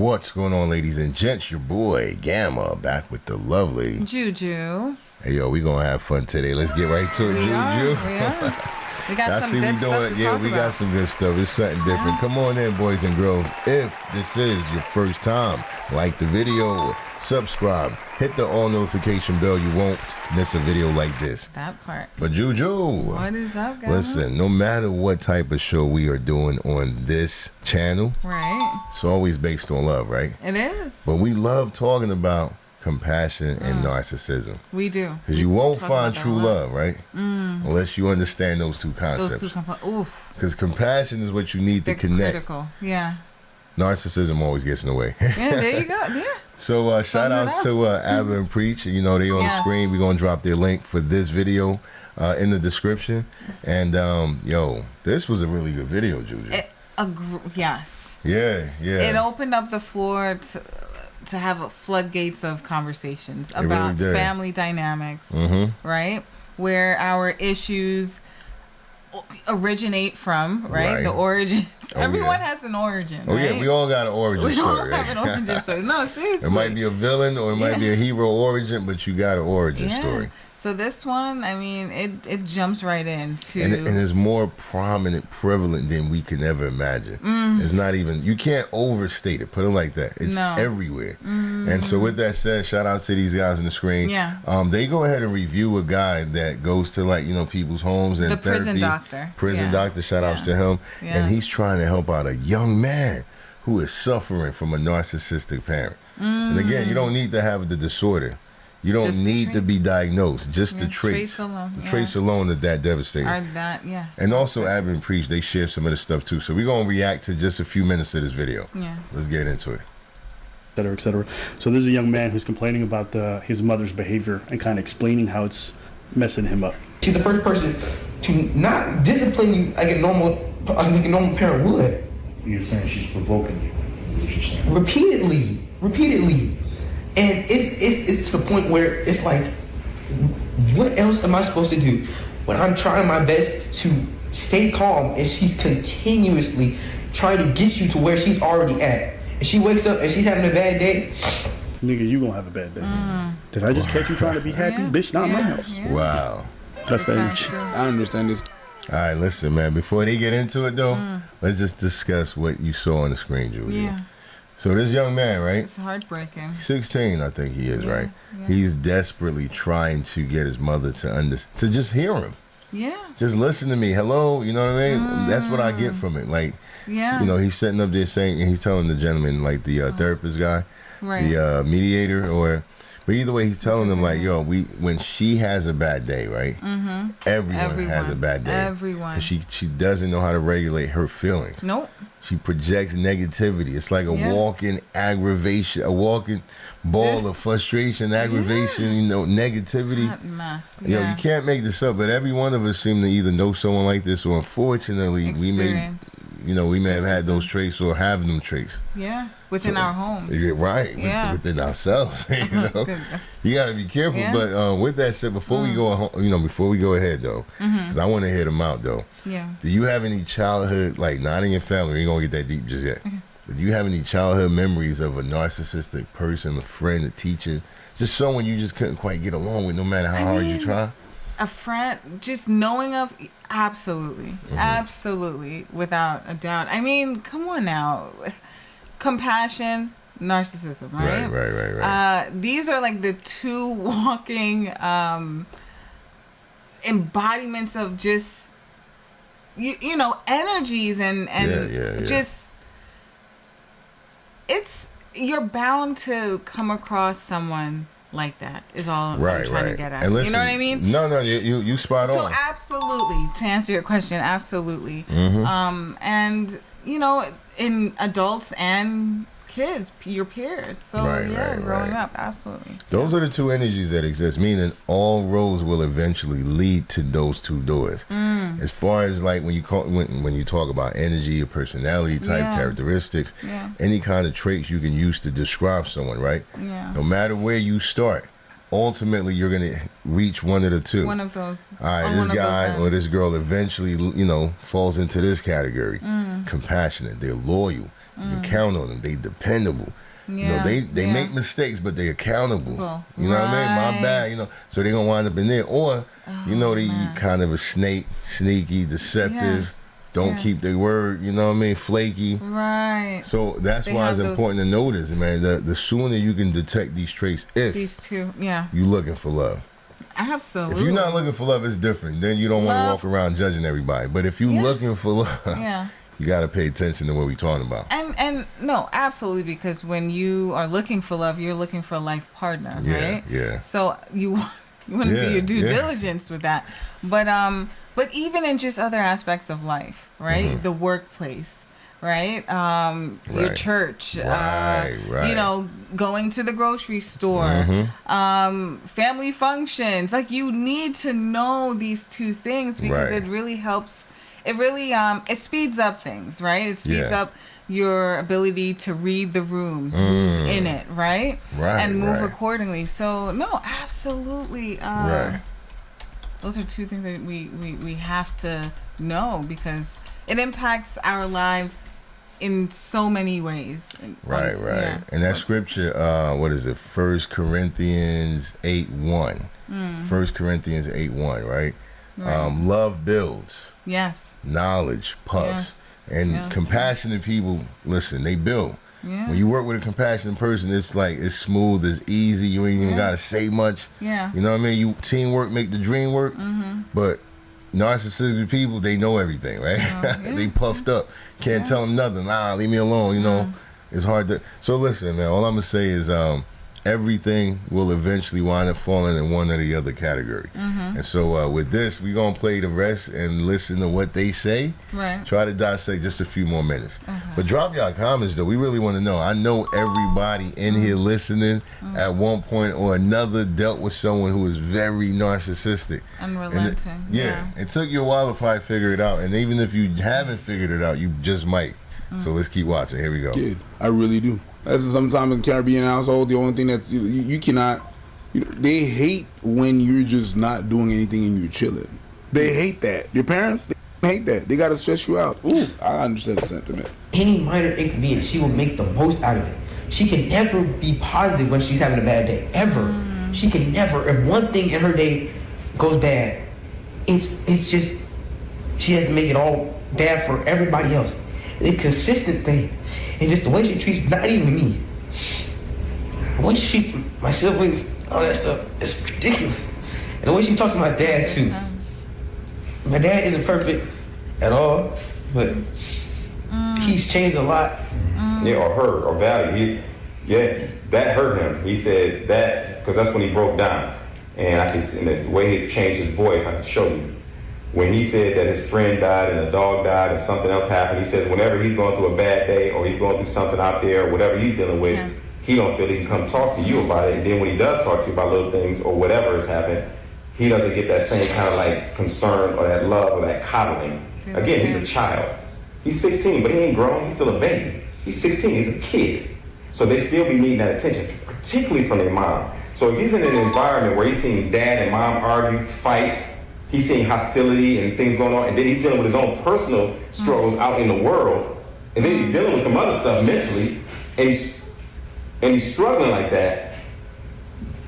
What's going on, ladies and gents? Your boy Gamma back with the lovely Juju. Hey yo, we gonna have fun today. Let's get right to it, Juju. We got some good stuff to talk we about. got some good stuff. It's something different. Come on in, boys and girls. If this is your first time, like the video, subscribe, hit the all notification bell. You won't miss a video like this. That part. But Juju, what is up, guys? Listen, no matter what type of show we are doing on this channel, right? It's always based on love, right? It is. But we love talking about compassion and narcissism. We do. Because you won't find true love, right? Unless you understand those two concepts. Because compassion is what you need to connect. Critical. Yeah. Narcissism always gets in the way. Yeah, there you go. Yeah. So shout outs to Abba and Preach. You know, they on the screen. We're going to drop their link for this video in the description. And, yo, this was a really good video, Juju. Yes. Yeah. It opened up the floor to have floodgates of conversations about really family dynamics, right? Where our issues originate from, right? The origins. Everyone has an origin, right? Yeah, we all got an origin story. We all have an origin story. No, seriously. It might be a villain or it might be a hero origin, but you got an origin story. So this one, I mean, it jumps right into... And it's more prominent, prevalent than we can ever imagine. It's not even... You can't overstate it. Put it like that. It's everywhere. And so with that said, shout out to these guys on the screen. Yeah. They go ahead and review a guy that goes to, like, you know, people's homes and the prison doctor. Prison doctor, shout outs to him. And he's trying to help out a young man who is suffering from a narcissistic parent. And again, you don't need to have the disorder. You don't need to be diagnosed. Just the traits. The traits alone are that devastating. And also, Abba and Preach, they share some of the stuff too. So we're going to react to just a few minutes of this video. Yeah. Let's get into it. Et cetera, et cetera. So this is a young man who's complaining about his mother's behavior and kind of explaining how it's messing him up. She's the first person to not discipline you like a normal parent would. You're saying she's provoking you. Repeatedly. And it's to the point where it's like, what else am I supposed to do when I'm trying my best to stay calm and she's continuously trying to get you to where she's already at? And she wakes up and she's having a bad day. Nigga, you gonna have a bad day. Did I just catch you trying to be happy? Bitch, not my house. Wow. That's the energy. I understand this. All right, listen, man. Before they get into it, though, let's just discuss what you saw on the screen, Julia. Yeah. So this young man, right? It's heartbreaking. 16, I think he is, right? Yeah. He's desperately trying to get his mother to just hear him. Yeah. Just listen to me. Hello, you know what I mean? That's what I get from it. Like, you know, he's sitting up there saying, and he's telling the gentleman, like the therapist guy, the mediator, but either way, he's telling them like, yo, when she has a bad day, right? Everyone has a bad day. Everyone. She doesn't know how to regulate her feelings. Nope. She projects negativity. It's like a walking aggravation, a walking ball of frustration, aggravation, you know, negativity. That mess. You know, you can't make this up, but every one of us seem to either know someone like this or unfortunately we may have had those traits or have them traits. Yeah. Within our homes. Right. Within ourselves. You know. You gotta be careful. But with that said, before we go ahead though, because I want to hear them out though. Yeah. Do you have any childhood, like not in your family, we ain't gonna get that deep just yet. But do you have any childhood memories of a narcissistic person, a friend, a teacher, just someone you just couldn't quite get along with no matter how hard you try? A friend, just knowing of, absolutely. Absolutely, without a doubt. I mean, come on now. Compassion, narcissism, right? Right. These are like the two walking embodiments of just, you know, energies and just, you're bound to come across someone like that is all I'm trying to get at. And listen, you know what I mean? No, you spot on. So absolutely, to answer your question, absolutely. And you know, in adults and kids, your peers. So growing up, absolutely. Those are the two energies that exist, meaning all roads will eventually lead to those two doors. As far as like when you talk about energy or personality type characteristics, any kind of traits you can use to describe someone, right? Yeah. No matter where you start, ultimately you're gonna reach one of the two. One of those. All right, this guy or this girl eventually, you know, falls into this category. Compassionate. They're loyal. You count on them. They dependable. You know, they make mistakes, but they accountable. Cool. You know what I mean? My bad, you know. So they're going to wind up in there. Or, you know, they kind of a snake, sneaky, deceptive, don't keep their word, you know what I mean? Flaky. Right. So that's why it's important to know this, man. The sooner you can detect these traits, if these two, you're looking for love. Absolutely. If you're not looking for love, it's different. Then you don't want to walk around judging everybody. But if you're looking for love, you got to pay attention to what we're talking about. And no, absolutely, because when you are looking for love, you're looking for a life partner, right? Yeah. So you want to do your due diligence with that. But even in just other aspects of life, right? The workplace, right? Your church, you know, going to the grocery store, family functions. Like, you need to know these two things because it really helps. It really it speeds up things, right? It speeds up your ability to read the rooms, who's in it, right? And move accordingly. So no, absolutely. Those are two things that we have to know because it impacts our lives in so many ways. Right. Yeah. And that scripture, what is it? 1 Corinthians 8:1. 1 Corinthians 8:1, right? Love builds. Yes. Knowledge puffs. And compassionate people, listen, they build. Yeah. When you work with a compassionate person, it's like it's smooth, it's easy. You ain't even gotta say much. Yeah. You know what I mean? Teamwork make the dream work. But narcissistic people, they know everything, right? They puffed up. Can't tell them nothing. Leave me alone. You know, it's hard to. So listen, man. All I'm gonna say is, everything will eventually wind up falling in one or the other category. And so with this, we're going to play the rest and listen to what they say. Right. Try to dissect just a few more minutes. But drop y'all comments, though. We really want to know. I know everybody in here listening at one point or another dealt with someone who is very narcissistic. Unrelenting. It took you a while to probably figure it out. And even if you haven't figured it out, you just might. So let's keep watching. Here we go. Kid, I really do. That's sometimes in the Caribbean household, the only thing that's you cannot. They hate when you're just not doing anything and you're chilling. They hate that. Your parents, they hate that. They gotta stress you out. Ooh, I understand the sentiment. Any minor inconvenience, she will make the most out of it. She can never be positive when she's having a bad day. Ever. She can never. If one thing in her day goes bad, it's just she has to make it all bad for everybody else. It's a consistent thing. And just the way she treats not even me. The way she treats my siblings, all that stuff, it's ridiculous. And the way she talks to my dad too. My dad isn't perfect at all, but he's changed a lot. Yeah, or her, or value. That hurt him. He said that, because that's when he broke down. And I could, in the way he changed his voice, I could show you. When he said that his friend died and a dog died and something else happened, he says whenever he's going through a bad day or he's going through something out there, or whatever he's dealing with, he don't feel he can come talk to you about it. And then when he does talk to you about little things or whatever has happened, he doesn't get that same kind of like concern or that love or that coddling. Again, he's a child. He's 16, but he ain't grown. He's still a baby. He's 16. He's a kid. So they still be needing that attention, particularly from their mom. So if he's in an environment where he's seeing dad and mom argue, fight, he's seeing hostility and things going on, and then he's dealing with his own personal struggles out in the world, and then he's dealing with some other stuff mentally, and he's struggling like that.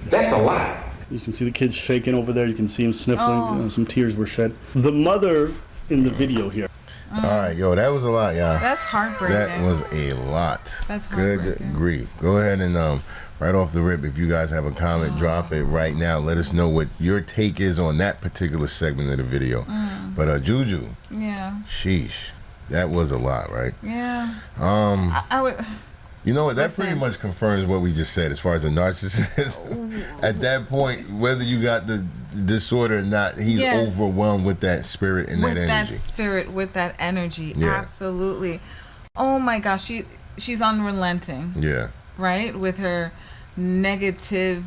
That's a lot. You can see the kid shaking over there. You can see him sniffling. Some tears were shed. The mother in the video here. All right, yo, that was a lot, y'all. That's heartbreaking. That was a lot. That's heartbreaking. Good grief. Go ahead and right off the rip, if you guys have a comment, drop it right now. Let us know what your take is on that particular segment of the video. But Juju, sheesh, that was a lot, right? Yeah. I would. You know what? That pretty much confirms what we just said as far as a narcissist. At that point, whether you got the disorder or not, he's overwhelmed with that spirit and that energy. With that spirit, with that energy, absolutely. Oh my gosh, she's unrelenting. Yeah. Right? With her negativity,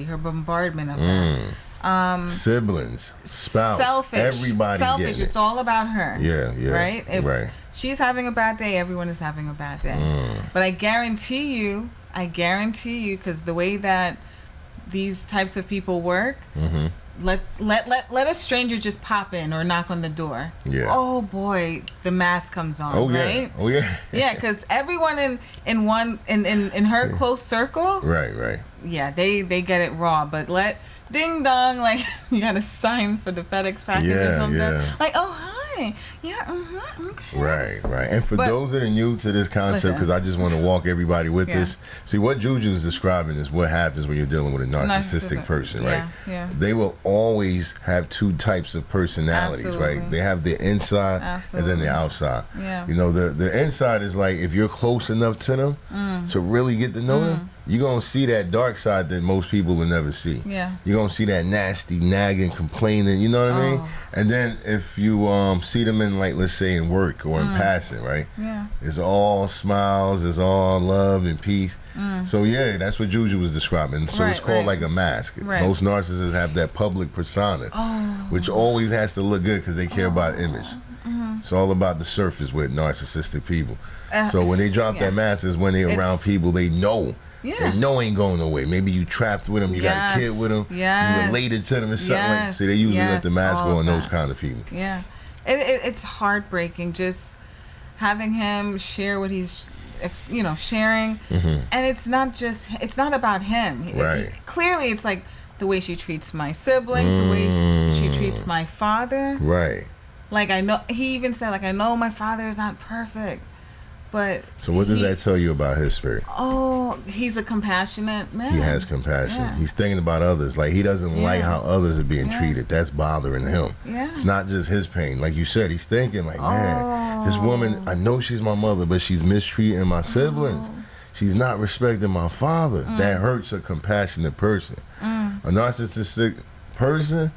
her bombardment of that. Siblings, spouse, selfish, everybody selfish. It's all about her. Yeah. Right? If she's having a bad day, everyone is having a bad day. But I guarantee you, because the way that these types of people work, let a stranger just pop in or knock on the door. Yeah. Oh boy, the mask comes on. Oh yeah. Right? Oh yeah. Yeah, because everyone in her close circle. Right. Yeah, they get it raw, but ding dong, like you gotta sign for the FedEx package or something. Yeah. Like, oh hi, yeah, okay. Right. And for those that are new to this concept, because I just want to walk everybody with this. See, what Juju is describing is what happens when you're dealing with a narcissistic person, right? Yeah. They will always have two types of personalities, right? They have the inside and then the outside. Yeah. You know, the inside is like if you're close enough to them to really get to know them, you're going to see that dark side that most people will never see. Yeah. You're going to see that nasty, nagging, complaining, you know what I mean? And then if you see them in, like, let's say in work or in passing, right? Yeah. It's all smiles, it's all love and peace. So, yeah, that's what Juju was describing. So it's called like a mask. Most narcissists have that public persona, which always has to look good because they care about image. It's all about the surface with narcissistic people. So when they drop that mask is when they're around people they know. They know ain't going away. Maybe you trapped with them, you got a kid with them, you related to them or something like that. See, they usually let the mask go on those kind of people. Yeah. It's heartbreaking just having him share what he's, sharing. And it's not about him. Right. Clearly, it's like the way she treats my siblings, the way she treats my father. Right. Like, I know, he even said, like, I know my father is not perfect. But so what does that tell you about his spirit? Oh, he's a compassionate man. He has compassion. Yeah. He's thinking about others. Like, he doesn't like how others are being treated. That's bothering him. Yeah. It's not just his pain. Like you said, he's thinking like, man, this woman, I know she's my mother, but she's mistreating my siblings. She's not respecting my father. That hurts a compassionate person. A narcissistic person,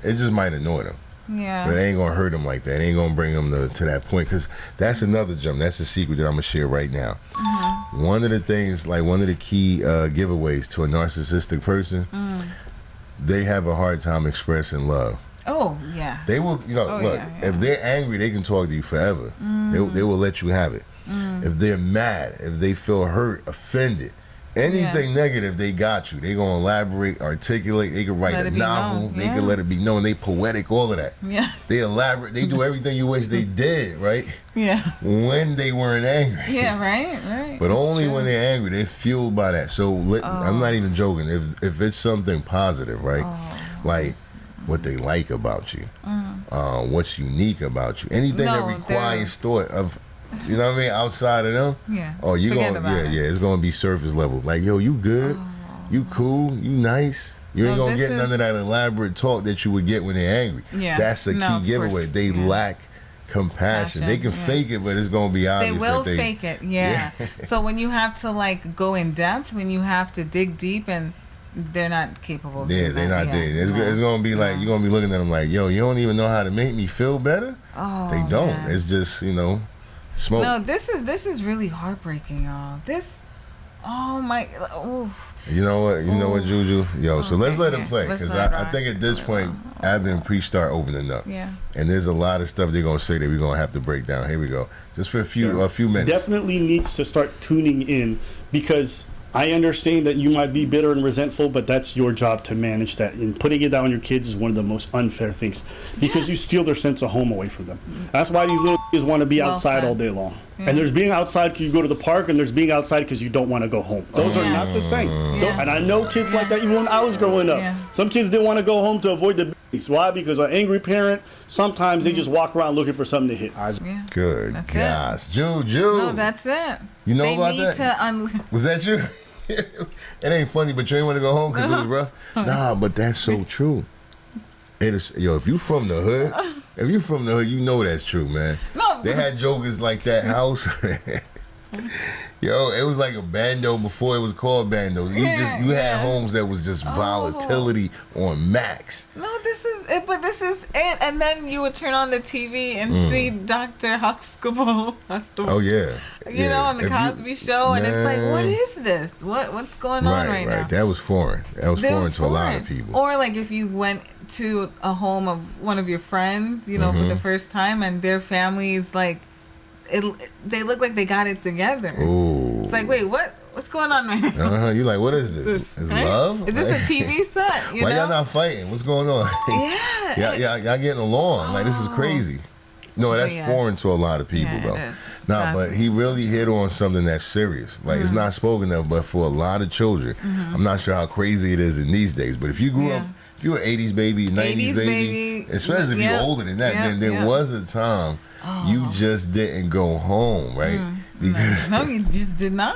it just might annoy them. Yeah. But it ain't gonna hurt him like that. It ain't gonna bring him to that point. Because that's another gem. That's a secret that I'm gonna share right now. One of the things, like one of the key giveaways to a narcissistic person, they have a hard time expressing love. Oh, yeah. They will, if they're angry, they can talk to you forever. They will let you have it. If they're mad, if they feel hurt, offended, anything negative, they got you. They gonna elaborate, articulate. They can write a novel. They can let it be known. They poetic, all of that. Yeah. They elaborate. They do everything you wish they did, right? Yeah. When they weren't angry. Yeah, right. But that's only true. When they're angry, they're fueled by that. So I'm not even joking. If it's something positive, right? Like what they like about you, what's unique about you, anything that requires thought of. You know what I mean? Outside of them, oh, you gonna it's gonna be surface level. Like, yo, you good? You cool? You nice? You ain't gonna get none of that elaborate talk that you would get when they're angry. Yeah, that's a key giveaway. They lack compassion. They can fake it, but it's gonna be obvious. They will fake it. Yeah. So when you have to like go in depth, when you have to dig deep, and they're not capable. Yeah, they're not there. It's gonna be like you're gonna be looking at them like, yo, you don't even know how to make me feel better. Oh, they don't. Man. It's just smoke. No, this is really heartbreaking, y'all. You know what, Juju? Yo, so let's let it play, because I think at this point, Abby and Preach start opening up. Yeah. And there's a lot of stuff they're gonna say that we're gonna have to break down. Here we go. Just for a few minutes. Definitely needs to start tuning in, because I understand that you might be bitter and resentful, but that's your job to manage that. And putting it down on your kids is one of the most unfair things, because you steal their sense of home away from them. That's why these little kids want to be outside all day long. Yeah. And there's being outside because you go to the park, and there's being outside because you don't want to go home. Those are not the same. And I know kids like that even when I was growing up. Yeah. Some kids didn't want to go home to avoid the business. Why? Because an angry parent, sometimes they just walk around looking for something to hit. Good that's gosh. It. Juju. No, that's it. You know about that? Was that you? It ain't funny, but you ain't want to go home because it was rough. Nah, but that's so true. It is, if you from the hood, you know that's true, man. No, they had jokers like that house. Yo, it was like a bando before it was called bandos. You had homes that was just volatility on max. No, this is it, but this is it. And then you would turn on the TV and see Dr. Huxtable. Oh yeah. You know, on the Cosby Show, and it's like, what is this? What's going on right now? That was foreign. That was foreign to a lot of people. Or like if you went to a home of one of your friends, for the first time, and their family is like, they look like they got it together. Ooh. It's like, wait, what? What's going on right now? You like, what is this? Is right? love? Is this a TV set? Why y'all not fighting? What's going on? Y'all getting along. Like, this is crazy. No, that's foreign to a lot of people, though. Nah, but he really hit on something that's serious. Like, it's not spoken of, but for a lot of children, I'm not sure how crazy it is in these days, but if you grew up, if you were 80s baby, 90s baby, especially if you're older than that, then there was a time you just didn't go home, right? Because no, you just did not.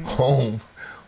Home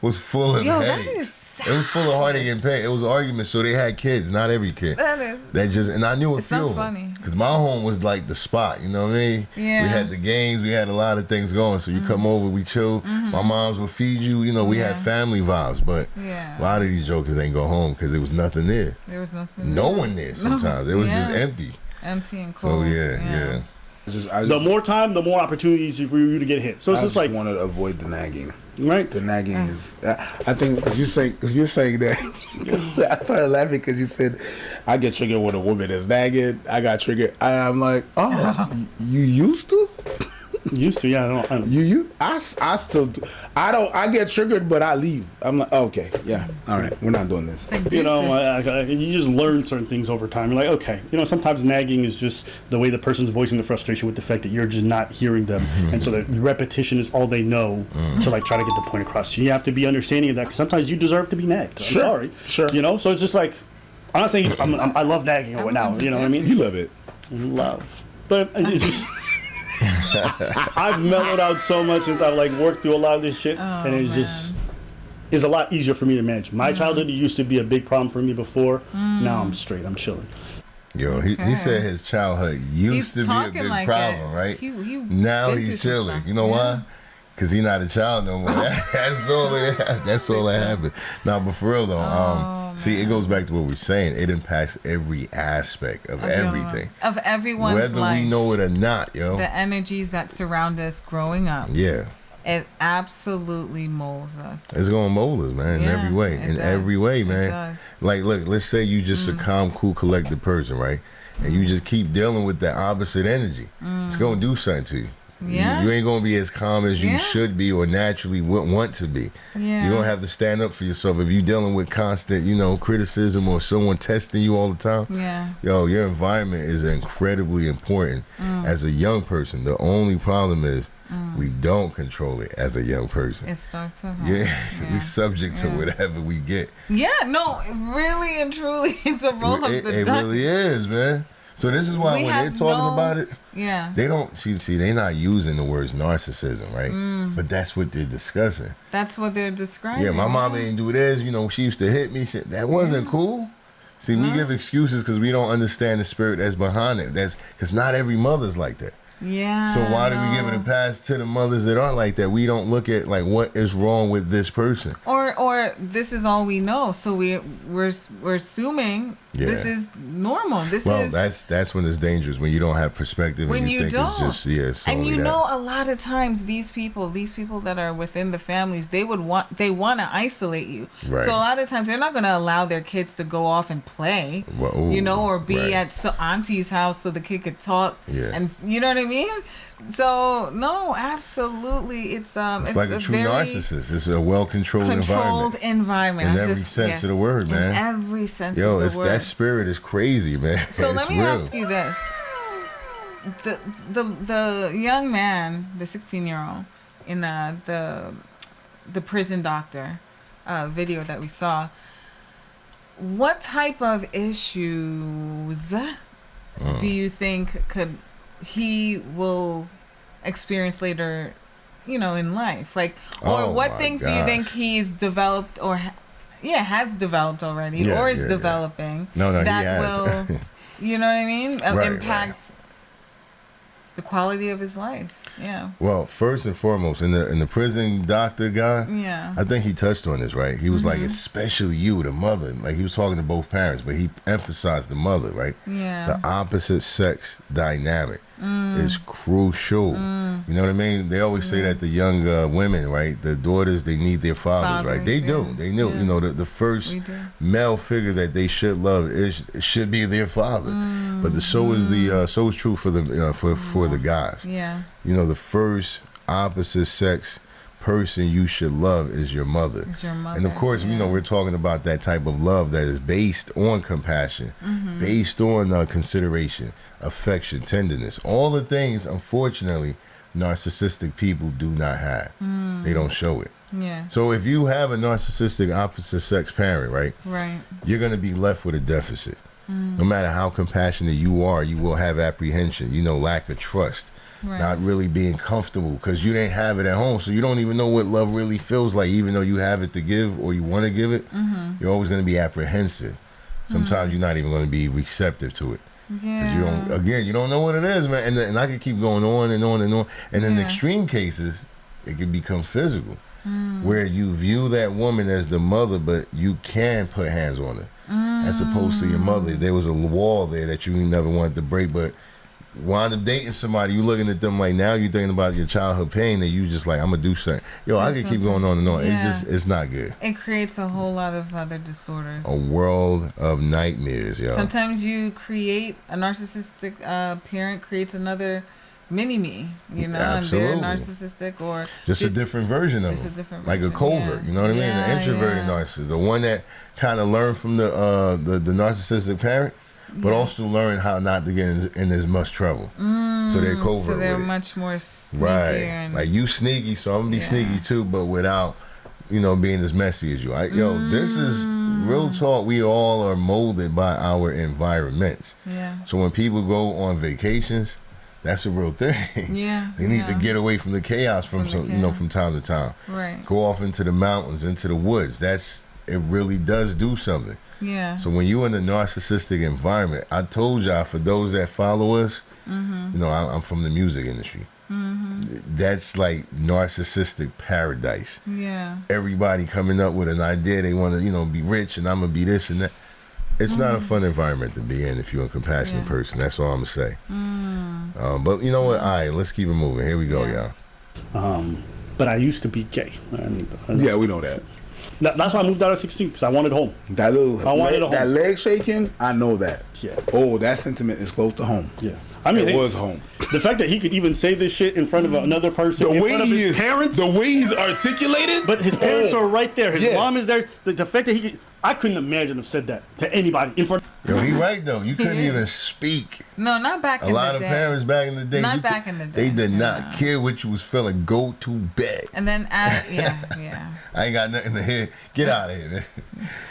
was full of headaches. It was full of heartache and pain. It was arguments, so they had kids. Not every kid. And I knew a few of them. Because my home was like the spot, you know what I mean? Yeah. We had the games, we had a lot of things going. So you come over, we chill. My moms would feed you. You know, we had family vibes. But a lot of these jokers ain't go home because there was nothing there. There was nothing. No one there sometimes. It was just empty. Empty and cold. So yeah. The more time, the more opportunities for you to get hit. So it's just like, wanted to avoid the nagging. Right. The nagging is. I think because you're saying that. I started laughing because you said I get triggered when a woman is nagging. I got triggered. I'm like, you used to. Used to, yeah. I still do. I get triggered, but I leave. I'm like, okay, yeah, all right, we're not doing this. You know, you just learn certain things over time. You're like, okay, you know, sometimes nagging is just the way the person's voicing the frustration with the fact that you're just not hearing them, and so the repetition is all they know to like try to get the point across. So you have to be understanding of that because sometimes you deserve to be nagged. I'm sorry, you know. So it's just like, I'm not saying I love nagging or what now. You know what I mean? You love it. Love, but it's just. I've mellowed out so much since I've like worked through a lot of this shit, and it's a lot easier for me to manage. My childhood used to be a big problem for me before. Now I'm straight. I'm chilling. Yo, he said his childhood used to be a big problem, right? Now he's chilling. You know why? Because he's not a child no more. That's all that happened. Now, but for real though, see, it goes back to what we're saying. It impacts every aspect of everything. Of everyone's life. Whether we know it or not, yo. The energies that surround us growing up. Yeah. It absolutely molds us. It's going to mold us, man, in every way. Every way, man. It does. Like, look, let's say you just a calm, cool, collected person, right? And you just keep dealing with that opposite energy. It's going to do something to you. Yeah. You ain't going to be as calm as you should be or naturally would want to be. Yeah. You're going to have to stand up for yourself. If you're dealing with constant, you know, criticism or someone testing you all the time, yo, your environment is incredibly important as a young person. The only problem is we don't control it as a young person. It starts at home. We subject to whatever we get. Yeah, no, really and truly, it's a roll of the dice. It really is, man. So this is why when they're talking about it, they don't see they're not using the words narcissism, right? But that's what they're discussing. That's what they're describing. Yeah, my mom didn't do this. You know, she used to hit me. Shit, that wasn't cool. See, we give excuses because we don't understand the spirit that's behind it. That's because not every mother's like that. Yeah. So why do we give it a pass to the mothers that aren't like that? We don't look at like what is wrong with this person. Or this is all we know. So we're assuming this is normal. That's when it's dangerous, when you don't have perspective and you think it's just and you know a lot of times these people that are within the families, they want to isolate you. Right. So a lot of times they're not going to allow their kids to go off and play. You know, or be at auntie's house so the kid could talk. Yeah. And you know what I mean? So no, absolutely, it's like a true narcissist. It's a well-controlled environment. In every sense of the word, man. In every sense of the word. Yo, that spirit is crazy, man. So let me ask you this: the young man, the 16-year-old in the prison doctor video that we saw, what type of issues do you think he will experience later, you know, in life? Like, or what things do you think he's developed or has developed already or is developing that will, you know what I mean, impact the quality of his life? Yeah. Well, first and foremost, in the prison doctor guy, I think he touched on this, right? He was like, especially you, the mother. Like, he was talking to both parents, but he emphasized the mother, right? Yeah. The opposite sex dynamic is crucial. You know what I mean? They always say that the young women, right? The daughters, they need their fathers, right? They do. They knew. You know, the first male figure that they should love should be their father. But so is true for the for the guys. Yeah. You know, the first opposite sex person you should love is your mother. And of course, you know, we're talking about that type of love that is based on compassion, based on consideration, affection, tenderness. All the things, unfortunately, narcissistic people do not have. They don't show it. Yeah. So if you have a narcissistic opposite sex parent, right, you're going to be left with a deficit. No matter how compassionate you are, you will have apprehension, you know, lack of trust. Not really being comfortable because you didn't have it at home, so you don't even know what love really feels like. Even though you have it to give or you want to give it, you're always going to be apprehensive. Sometimes you're not even going to be receptive to it because you don't know what it is, man. And I could keep going on and on and on. And in extreme cases, it can become physical, where you view that woman as the mother, but you can put hands on her as opposed to your mother. There was a wall there that you never wanted to break, but wind up dating somebody, you looking at them like now you're thinking about your childhood pain, and you just like, I'm gonna do something. I can keep going on and on. It's not good. It creates a whole lot of other disorders. A world of nightmares, yo. Sometimes you create a narcissistic parent creates another mini-me, you know, Absolutely. and they're narcissistic or just a different version of them. Like a covert, you know what I mean? An introverted narcissist, the one that kind of learned from the narcissistic parent, but also learn how not to get in as much trouble. So they're covert. So they're with much more sneaky. Right. Like you sneaky, so I'm gonna be sneaky too, but without, you know, being as messy as you. This is real talk. We all are molded by our environments. Yeah. So when people go on vacations, that's a real thing. Yeah. They need to get away from the chaos from time to time. Right. Go off into the mountains, into the woods. It really does do something. Yeah. So when you're in a narcissistic environment, I told y'all, for those that follow us, you know, I'm from the music industry. That's like narcissistic paradise. Yeah. Everybody coming up with an idea, they want to, you know, be rich, and I'm gonna be this and that. It's not a fun environment to be in if you're a compassionate person. That's all I'm gonna say. But you know what? All right, let's keep it moving. Here we go, y'all. But I used to be gay. Yeah, we know that. That's why I moved out at 16, because I wanted home. That leg shaking, I know that. Yeah. Oh, that sentiment is close to home. Yeah. I mean, it was home. The fact that he could even say this shit in front of another person, the in way front of his parents, the way he's articulated, but his parents are right there. His mom is there. The fact that I couldn't imagine have said that to anybody in front. Yo, he right though. You couldn't even speak. No, not back in the day. A lot of parents back in the day. Not back in the day. They did not care what you was feeling. Go to bed. And then, yeah. I ain't got nothing to hear. Get out of here, man.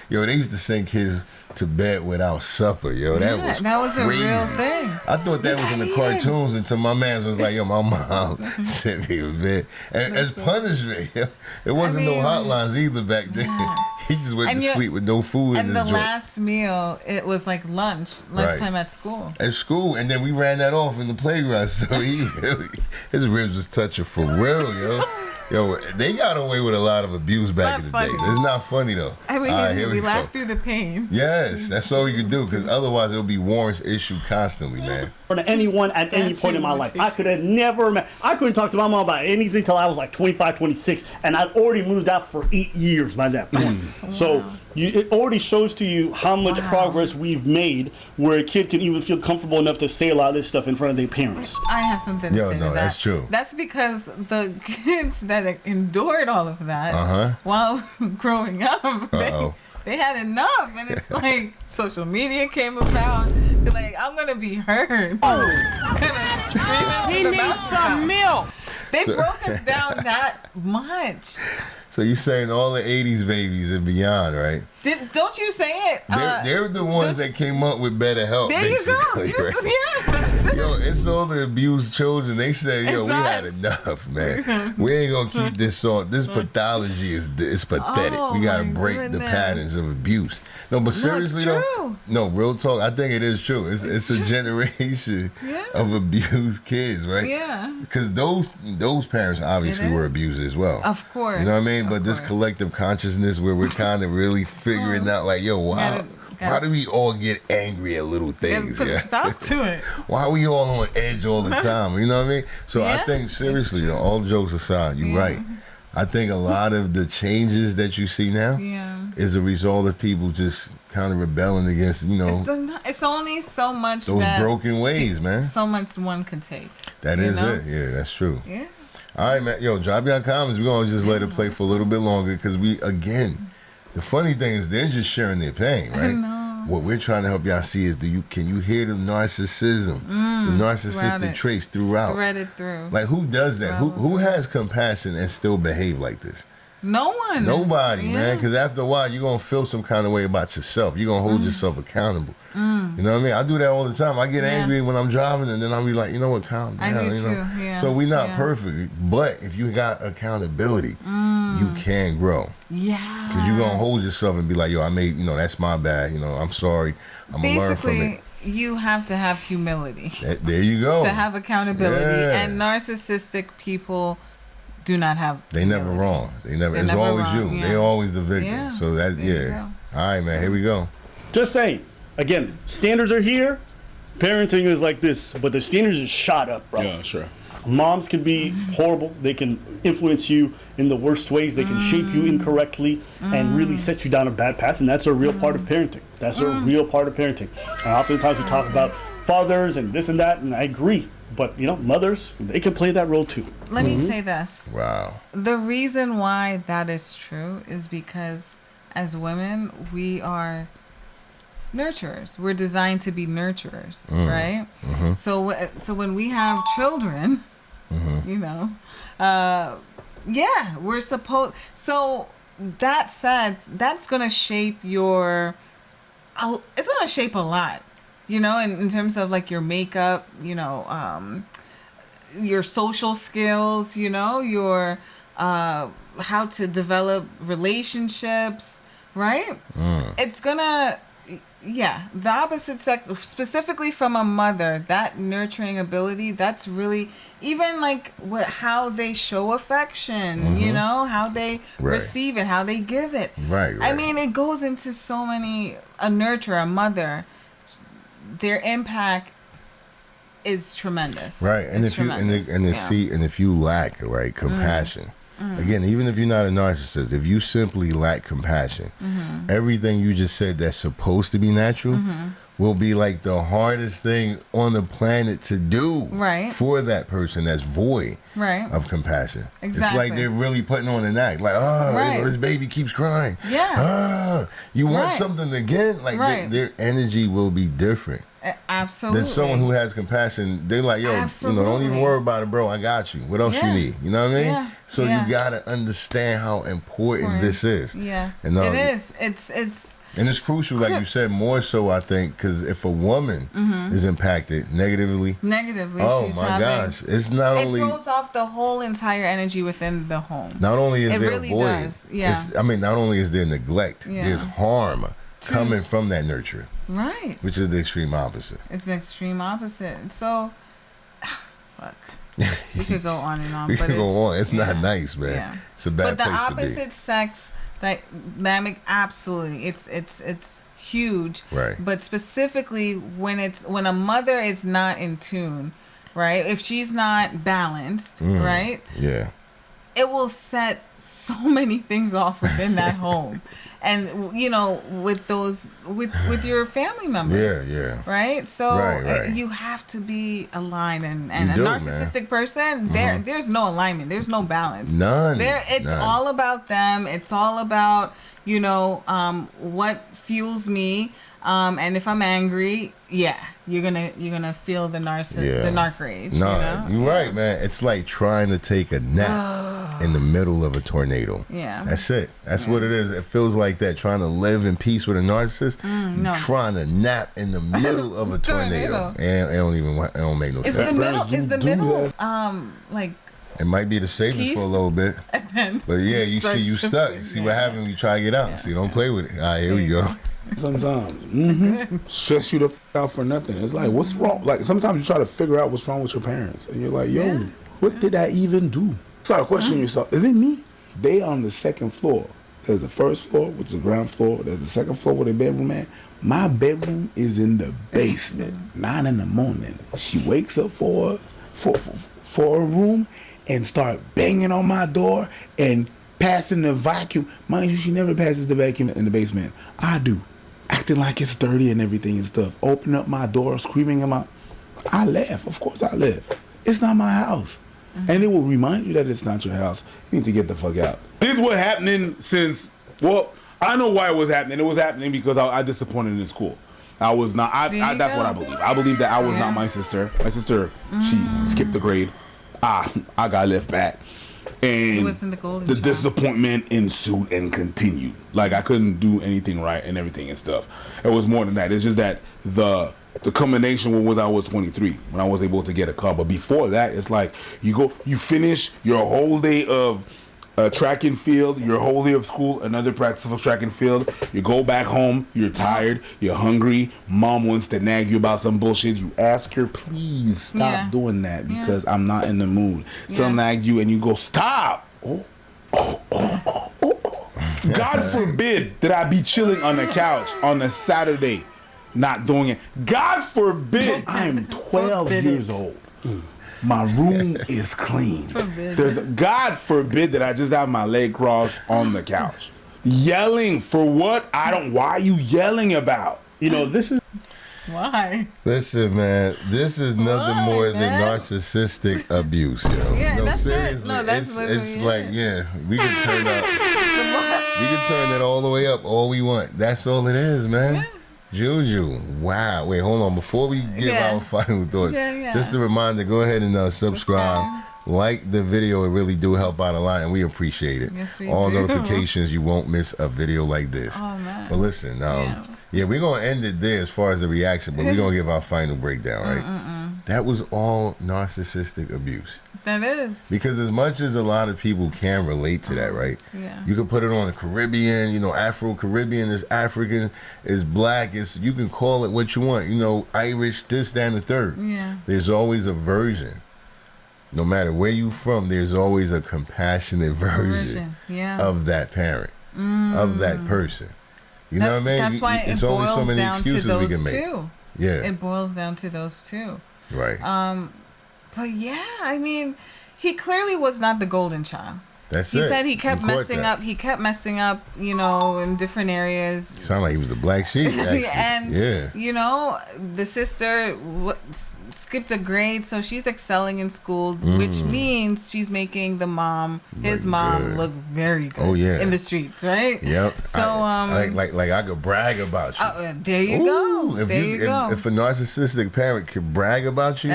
Yo, they used to send kids to bed without supper. Yo, that was crazy. A real thing. I thought that was in the cartoons until my man was like, yo, my mom sent me to bed. And as punishment, yo, it wasn't no hotlines either back then. He just went to sleep with no food in his joint. And the last meal, it was like lunchtime at school. At school, and then we ran that off in the playground. So his ribs was touching for real, yo. Yo, they got away with a lot of abuse back in the day. It's not funny though. I mean, we laughed through the pain. Yes, that's all you can do, because otherwise it'll be Warren's issue constantly, man. For anyone at any point in my life, I could have never I couldn't talk to my mom about anything till I was like 25, 26, and I'd already moved out for 8 years by that point. So it already shows to you how much progress we've made, where a kid can even feel comfortable enough to say a lot of this stuff in front of their parents. I have something to say to that. That's true. That's because the kids that endured all of that while growing up, they had enough, and it's like social media came about. They're like, I'm gonna be heard. He needs some milk. They broke us down that much. So you're saying all the 80s babies and beyond, right? Don't you say it? They're the ones that came up with better help. There you go. Right? Yo, it's all the abused children. They say, yo, we had enough, man. We ain't gonna keep this on. This pathology is pathetic. We gotta break the patterns of abuse. No, but seriously though, no, real talk. I think it is true. It's a generation of abused kids, right? Yeah. Because those parents obviously were abused as well. Of course. You know what I mean? But this collective consciousness where we're kind of really figuring out, like, yo, wow. Why do we all get angry at little things? Put a stop to it. Why are we all on edge all the time? You know what I mean? So I think, seriously, you know, all jokes aside, you're right. I think a lot of the changes that you see now is a result of people just kind of rebelling against, you know. It's only so much those broken ways, man. So much one could take. That is it. Yeah, that's true. Yeah. All right, man. Yo, drop your comments. We're going to just let it play for a little bit longer because the funny thing is they're just sharing their pain, right? I know. What we're trying to help y'all see is can you hear the narcissism, the narcissistic traits throughout? Threaded through. Like, who does that? Who has compassion and still behave like this? No one. Nobody, man. Because after a while, you're going to feel some kind of way about yourself. You're going to hold yourself accountable. You know what I mean? I do that all the time. I get angry when I'm driving, and then I'll be like, you know what, calm down. I do too. Yeah. So we're not perfect. But if you got accountability, you can grow. Yeah. Because you're going to hold yourself and be like, yo, I made, that's my bad. I'm sorry. I'm going to learn from it. You have to have humility. There you go. To have accountability. Yeah. And narcissistic people do not have They humility. never wrong. It's never always wrong. you. Yeah. They're always the victim. Yeah. So that, All right, man. Here we go. Just saying. Again, standards are here. Parenting is like this, but the standards is shot up, bro. Yeah, sure. Moms can be horrible. They can influence you in the worst ways. They can shape you incorrectly and really set you down a bad path. And that's a real part of parenting. That's a real part of parenting. And oftentimes we talk about fathers and this and that, and I agree. But, mothers, they can play that role too. Let me say this. Wow. The reason why that is true is because as women, we are nurturers. We're designed to be nurturers, right? So when we have children, we're supposed. So that said, that's gonna shape your. It's gonna shape a lot, in terms of like your makeup, your social skills, your how to develop relationships, right? It's gonna. Yeah, the opposite sex, specifically from a mother, that nurturing ability, that's really, even like how they show affection, how they receive it, how they give it. Right. I mean, it goes into so many, a nurturer, a mother, their impact is tremendous. Right. And if you lack, compassion. Again, even if you're not a narcissist, if you simply lack compassion, everything you just said that's supposed to be natural will be like the hardest thing on the planet to do for that person that's void of compassion. Exactly. It's like they're really putting on an act. Like, this baby keeps crying. Yeah. You want something again? Like their energy will be different. Absolutely. Then someone who has compassion, they're like, yo, don't even worry about it, bro. I got you. What else you need? You know what I mean? Yeah. So you gotta understand how important this is. Yeah. And, it is. And it's crucial, like you said, more so, I think, because if a woman is impacted negatively, oh my gosh, it throws off the whole entire energy within the home. Not only is there really void, does. Yeah. not only is there neglect, there's harm coming from that nurture. Right. Which is the extreme opposite. It's the extreme opposite. So, look, we could go on and on. It's not nice, man. Yeah. It's a bad place to be. But the opposite sex dynamic, absolutely, it's huge. Right. But specifically when a mother is not in tune, right? If she's not balanced, right? Yeah. It will set so many things off within that home, and with your family members. Yeah. Right. So right. You have to be aligned, and a narcissistic person, there's no alignment. There's no balance. None. It's all about them. It's all about what fuels me. And if I'm angry, you're gonna feel the narc rage. No, you're right, man. It's like trying to take a nap in the middle of a tornado. Yeah, that's it. That's what it is. It feels like that. Trying to live in peace with a narcissist, trying to nap in the middle of a tornado. And it don't make no sense. Is the middle like? It might be the safest for a little bit, but you stuck. See what happens when you try to get out. So you don't play with it. All right, here we go. Sometimes stress you the out for nothing. It's like, what's wrong? Like sometimes you try to figure out what's wrong with your parents, and you're like, yo, what did I even do? Start questioning yourself. Is it me? They on the second floor. There's the first floor, which is the ground floor. There's the second floor where the bedroom at. My bedroom is in the basement. 9 a.m. She wakes up for a room and start banging on my door and passing the vacuum. Mind you, she never passes the vacuum in the basement. I do. Acting like it's dirty and everything and stuff. Open up my door, screaming in my... I laugh. Of course I laugh. It's not my house. and it will remind you that it's not your house. You need to get the fuck out. This is what happening since. Well, I know why it was happening. It was happening because I disappointed in school. I was not. That's what I believe. I believe that I was not my sister. My sister, she skipped the grade. I got left back, and the disappointment ensued and continued. Like I couldn't do anything right and everything and stuff. It was more than that. It's just that the culmination was I was 23 when I was able to get a car. But before that, it's like you finish your whole day of track and field, your whole day of school, another practice of track and field. You go back home, you're tired, you're hungry. Mom wants to nag you about some bullshit. You ask her, please stop doing that because I'm not in the mood. Some nag you and you go, stop. God forbid that I be chilling on the couch on a Saturday not doing it. God forbid. I am 12 years old. My room is clean. God forbid that I just have my leg crossed on the couch. Yelling for what? Why are you yelling about? This is... Why? Listen, man, this is nothing more than narcissistic abuse, yo. Yeah, no, that's seriously. It. No, that's it's like, we can turn up. We can turn it all the way up all we want. That's all it is, man. Yeah. Juju, wow. Wait, hold on. Before we give our final thoughts, just a reminder, go ahead and subscribe. Like the video. It really do help out a lot, and we appreciate it. Yes, we all do. Notifications, you won't miss a video like this. Oh, man. But listen, we're going to end it there as far as the reaction, but we're going to give our final breakdown, right? That was all narcissistic abuse. That is. Because as much as a lot of people can relate to that, right? Yeah. You can put it on the Caribbean, Afro-Caribbean is African, is black, you can call it what you want, Irish, this, that, and the third. Yeah. There's always a version. No matter where you from, there's always a compassionate version of that parent, of that person. You know what I mean? That's why it's it only so boils many down to excuses we can those make. two. Yeah. It boils down to those two. Right. But I mean, he clearly was not the golden child. That's he said he kept messing up. He kept messing up, in different areas. It sounded like he was the black sheep, actually. And, the sister skipped a grade, so she's excelling in school, which means she's making his mom look very good in the streets, right? Yep. So, like I could brag about you. There you go. If a narcissistic parent could brag about you,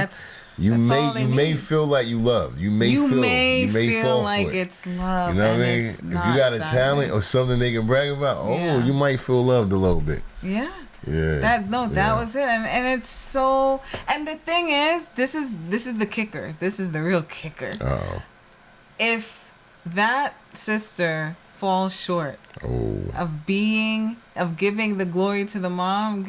you may feel like you loved. You may feel like it's love. You know what I mean? If you got a talent or something they can brag about, you might feel loved a little bit. Yeah. Yeah. That was it. And it's so, and the thing is, this is the kicker. This is the real kicker. Oh. If that sister falls short of giving the glory to the mom,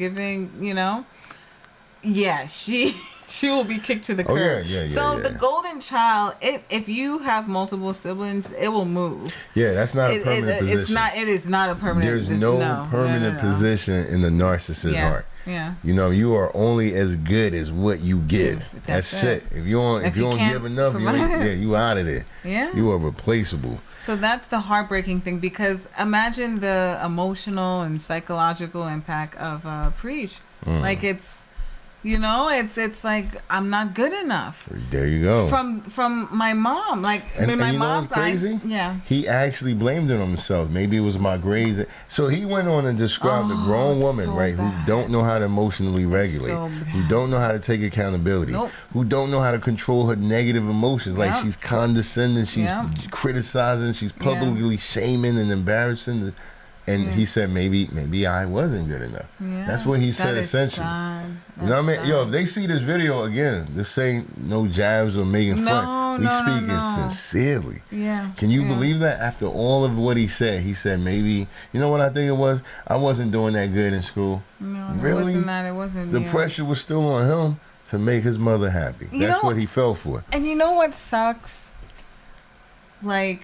she will be kicked to the curb. So the golden child, if you have multiple siblings, it will move. Yeah, that's not a permanent position. It is not a permanent. There's no permanent position in the narcissist's heart. Yeah. You are only as good as what you give. That's it. If you don't give enough, you out of there. Yeah. You are replaceable. So that's the heartbreaking thing, because imagine the emotional and psychological impact of Preach. Like it's like I'm not good enough. There you go. From my mom, in my mom's eyes. Yeah. He actually blamed it on himself. Maybe it was my grades. So he went on and described a grown woman, who don't know how to emotionally regulate, who don't know how to take accountability, who don't know how to control her negative emotions. Like she's condescending, she's criticizing, she's publicly shaming and embarrassing. And he said, maybe I wasn't good enough. Yeah, that's what he said, essentially. You know what I mean? Yo, if they see this video again, this ain't no jabs or making fun. We speaking sincerely. Yeah. Can you believe that? After all of what he said maybe, you know what I think it was? I wasn't doing that good in school. No, really? It wasn't that. It wasn't. The pressure was still on him to make his mother happy. That's what he fell for. And you know what sucks? And like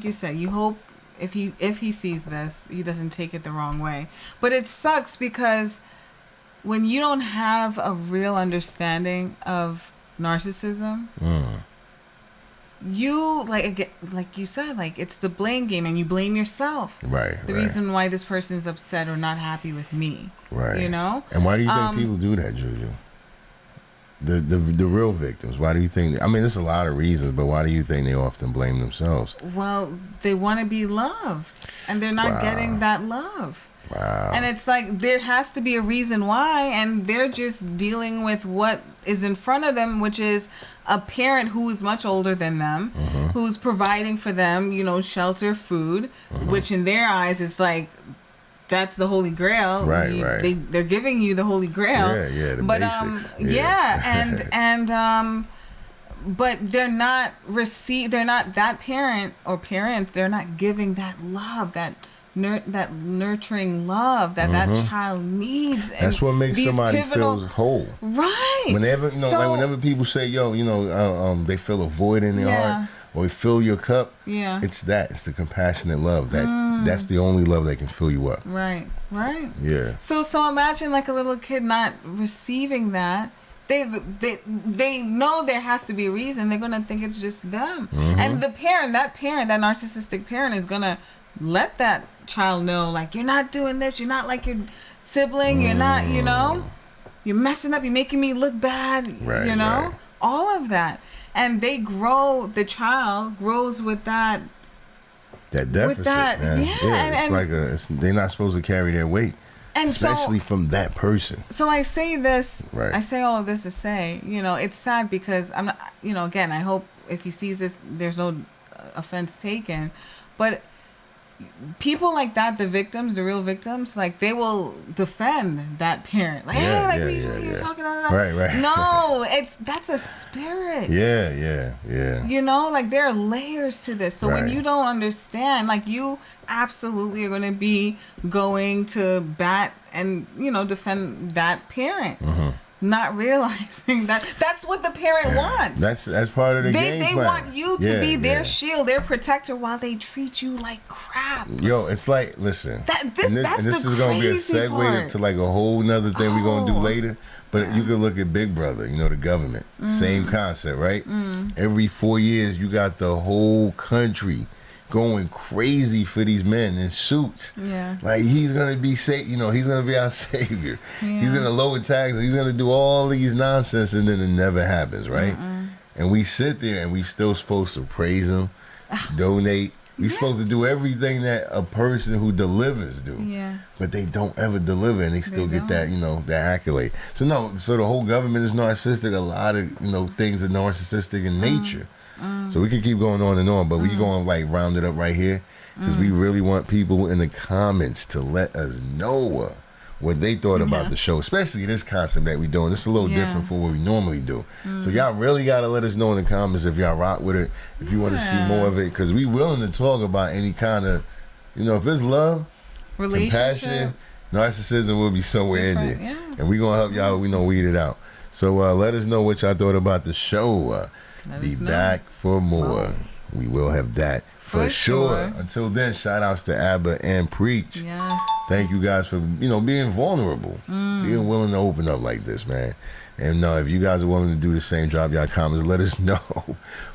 you said, you hope if he sees this, he doesn't take it the wrong way. But it sucks because when you don't have a real understanding of narcissism, you like you said, it's the blame game, and you blame yourself. Right. The reason why this person is upset or not happy with me. Right. And why do you think people do that, Juju? The real victims? Why do you think? I mean, there's a lot of reasons, but why do you think they often blame themselves? Well, they want to be loved, and they're not getting that love. Wow. And it's like there has to be a reason why, and they're just dealing with what is in front of them, which is a parent who is much older than them, who's providing for them, shelter, food, which in their eyes is like, that's the Holy Grail. Right. They're giving you the Holy Grail. Yeah, the basics. But they're not they're not that parent or parents, they're not giving that love, that nurturing love that child needs. That's what makes somebody feel whole. Right. Whenever whenever people say, they feel a void in their heart, or fill your cup. Yeah. It's the compassionate love. That's the only love that can fill you up. Right. Yeah. So imagine like a little kid not receiving that. They know there has to be a reason. They're gonna think it's just them. And that narcissistic parent is gonna let that child know, like, you're not doing this, you're not like your sibling, you're not, you're messing up, you're making me look bad, right. all of that. And the child grows with that deficit, man. They're not supposed to carry their weight, and especially from that person. So I say this, I say all of this to say, it's sad because I'm not, again, I hope if he sees this, there's no offense taken, but people like that, the victims, the real victims, like, they will defend that parent. Like, you're talking about that. Right. No, that's a spirit. Yeah. Like, there are layers to this. So when you don't understand, like, you absolutely are going to be going to bat and, defend that parent. Not realizing that's what the parent wants. That's part of the game plan. They want you to be their shield, their protector, while they treat you like crap. Yo, it's like, listen, this is going to be a segue to like a whole nother thing we're going to do later. But you can look at Big Brother, the government. Same concept, right? Every 4 years, you got the whole country going crazy for these men in suits. Yeah. Like, he's going to be he's going to be our savior. Yeah. He's going to lower taxes. He's going to do all these nonsense, and then it never happens, right? And we sit there and we still supposed to praise him, donate. We're supposed to do everything that a person who delivers do. Yeah. But they don't ever deliver, and they still get that, that accolade. So the whole government is narcissistic. A lot of, things are narcissistic in nature. So we can keep going on and on, but we going to like round it up right here, because we really want people in the comments to let us know what they thought about the show, especially this concept that we're doing. This is a little different from what we normally do. So y'all really got to let us know in the comments if y'all rock with it, if you want to see more of it, because we willing to talk about any kind of, if it's love, compassion, narcissism will be somewhere in there. And we going to help y'all, weed it out. So let us know what y'all thought about the show. Be back for more. We will have that for sure. Until then, shout outs to Abba and Preach. Yes. Thank you guys for being vulnerable, being willing to open up like this, man. And if you guys are willing to do the same, drop y'all comments. Let us know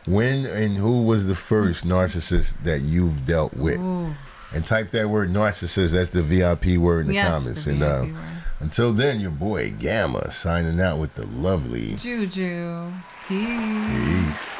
when and who was the first narcissist that you've dealt with. And type that word narcissist. That's the VIP word in the comments. And until then, your boy Gamma signing out with the lovely Juju. Peace.